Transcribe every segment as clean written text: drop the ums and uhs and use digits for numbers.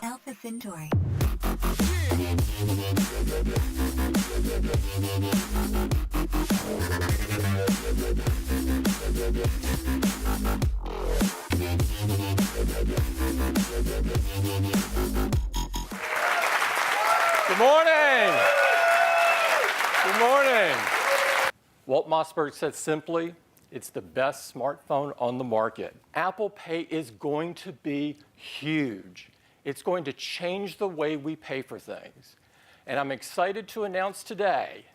Alpha Centauri. Good morning. Good morning. Walt Mossberg said simply, it's the best smartphone on the market. Apple Pay is going to be huge. It's going to change the way we pay for things. And I'm excited to announce today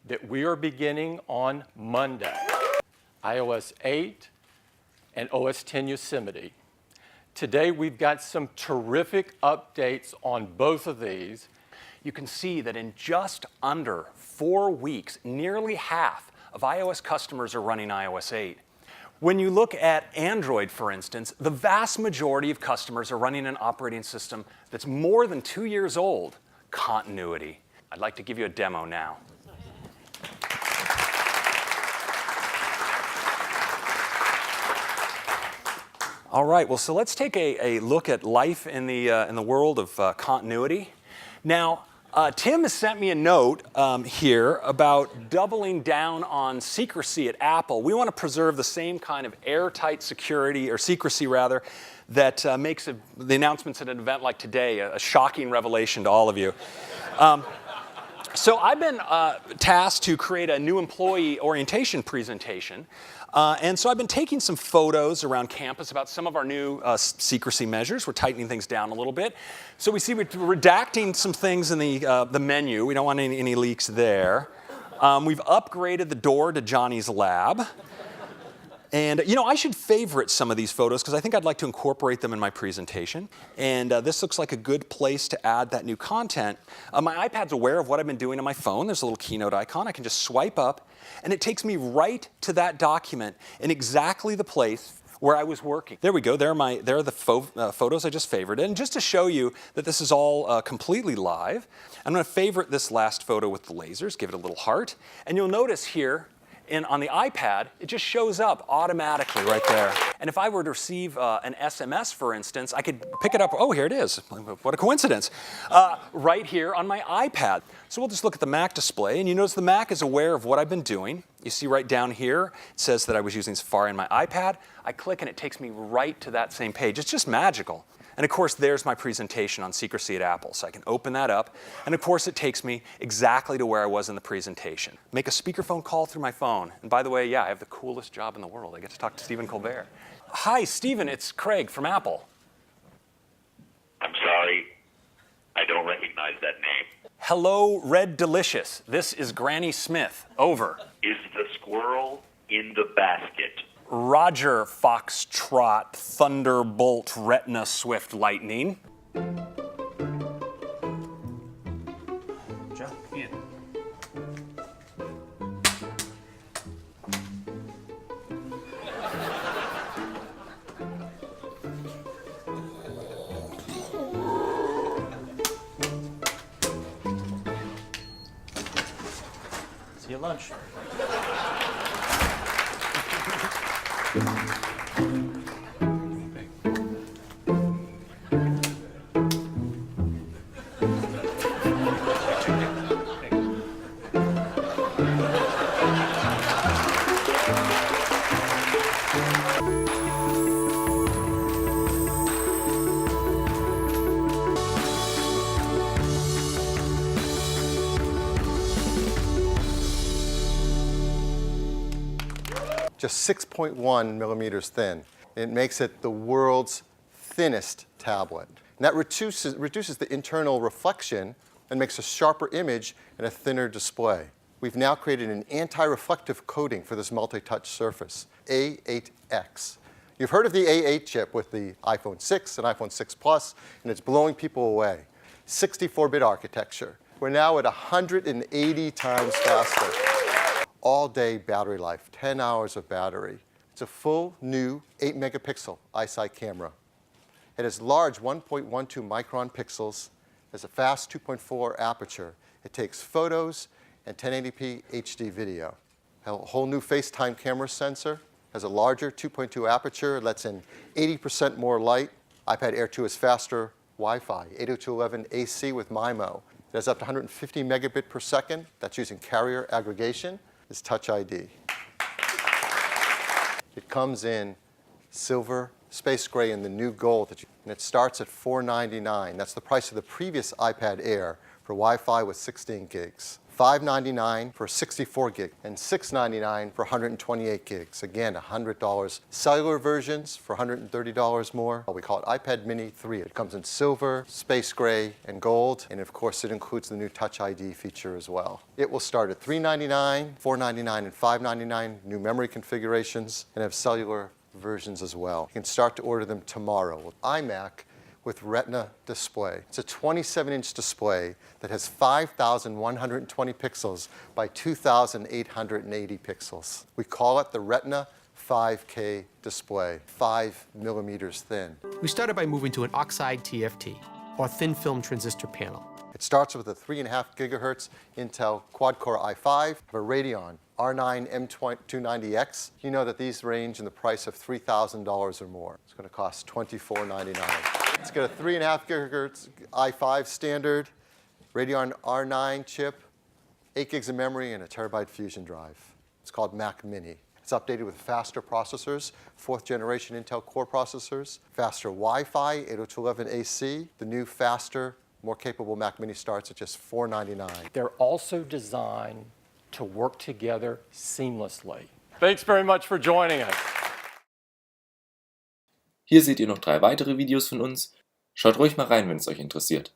that we are beginning on Monday, iOS 8 and OS X Yosemite. Today we've got some terrific updates on both of these. You can see that in just under 4 weeks, nearly half of iOS customers are running iOS 8. When you look at Android, for instance, the vast majority of customers are running an operating system that's more than 2 years old. Continuity. I'd like to give you a demo now. All right, well, so let's take a look at life in the world of continuity. Now, Tim has sent me a note here about doubling down on secrecy at Apple. We want to preserve the same kind of airtight security, or secrecy rather, that makes the announcements at an event like today a shocking revelation to all of you. So I've been tasked to create a new employee orientation presentation. And so I've been taking some photos around campus about some of our new secrecy measures. We're tightening things down a little bit. So we see we're redacting some things in the menu. We don't want any leaks there. We've upgraded the door to Johnny's lab. And you know, I should favorite some of these photos because I think I'd like to incorporate them in my presentation. And this looks like a good place to add that new content. My iPad's aware of what I've been doing on my phone. There's a little keynote icon. I can just swipe up, and it takes me right to that document in exactly the place where I was working. There we go. There are the photos I just favorited. And just to show you that this is all completely live, I'm going to favorite this last photo with the lasers, give it a little heart. And you'll notice here, on the iPad, it just shows up automatically right there. And if I were to receive an SMS, for instance, I could pick it up. Oh, here it is. What a coincidence. Right here on my iPad. So we'll just look at the Mac display, and you notice the Mac is aware of what I've been doing. You see right down here, it says that I was using Safari on my iPad. I click, and it takes me right to that same page. It's just magical. And of course, there's my presentation on secrecy at Apple. So I can open that up. And of course, it takes me exactly to where I was in the presentation. Make a speakerphone call through my phone. And by the way, yeah, I have the coolest job in the world. I get to talk to Stephen Colbert. Hi, Stephen. It's Craig from Apple. I'm sorry. I don't recognize that name. Hello, Red Delicious. This is Granny Smith. Over. Is the squirrel in the basket? Roger, Foxtrot, Thunderbolt, Retina, Swift, Lightning. Jump in. See you at lunch. Just 6.1 millimeters thin. It makes it the world's thinnest tablet. And that reduces the internal reflection and makes a sharper image and a thinner display. We've now created an anti-reflective coating for this multi-touch surface, A8X. You've heard of the A8 chip with the iPhone 6 and iPhone 6 Plus, and it's blowing people away. 64-bit architecture. We're now at 180 times faster. All-day battery life, 10 hours of battery. It's a full new 8-megapixel iSight camera. It has large 1.12 micron pixels, has a fast 2.4 aperture. It takes photos and 1080p HD video. A whole new FaceTime camera sensor, has a larger 2.2 aperture, lets in 80% more light. iPad Air 2 is faster, Wi-Fi, 802.11 AC with MIMO. It has up to 150 megabit per second. That's using carrier aggregation. It's Touch ID. It comes in silver, space gray, and the new gold. And it starts at $499. That's the price of the previous iPad Air for Wi-Fi with 16 gigs. $599 for 64 gig, and $699 for 128 gigs. Again, $100. Cellular versions for $130 more. We call it iPad Mini 3. It comes in silver, space gray, and gold. And of course, it includes the new Touch ID feature as well. It will start at $399, $499, and $599. New memory configurations, and have cellular versions as well. You can start to order them tomorrow with iMac with Retina display. It's a 27-inch display that has 5,120 pixels by 2,880 pixels. We call it the Retina 5K display, 5 millimeters thin. We started by moving to an oxide TFT, or thin film transistor panel. It starts with a 3.5 gigahertz Intel quad-core i5, a Radeon R9 M290X. You know that these range in the price of $3,000 or more. It's going to cost $24.99. It's got a 3.5 gigahertz i5 standard, Radeon R9 chip, 8 gigs of memory, and a terabyte Fusion drive. It's called Mac Mini. It's updated with faster processors, 4th generation Intel Core processors, faster Wi-Fi, 802.11 AC. The new, faster, more capable Mac Mini starts at just $499. They're also designed to work together seamlessly. Thanks very much for joining us. Hier seht ihr noch 3 weitere Videos von uns. Schaut ruhig mal rein, wenn es euch interessiert.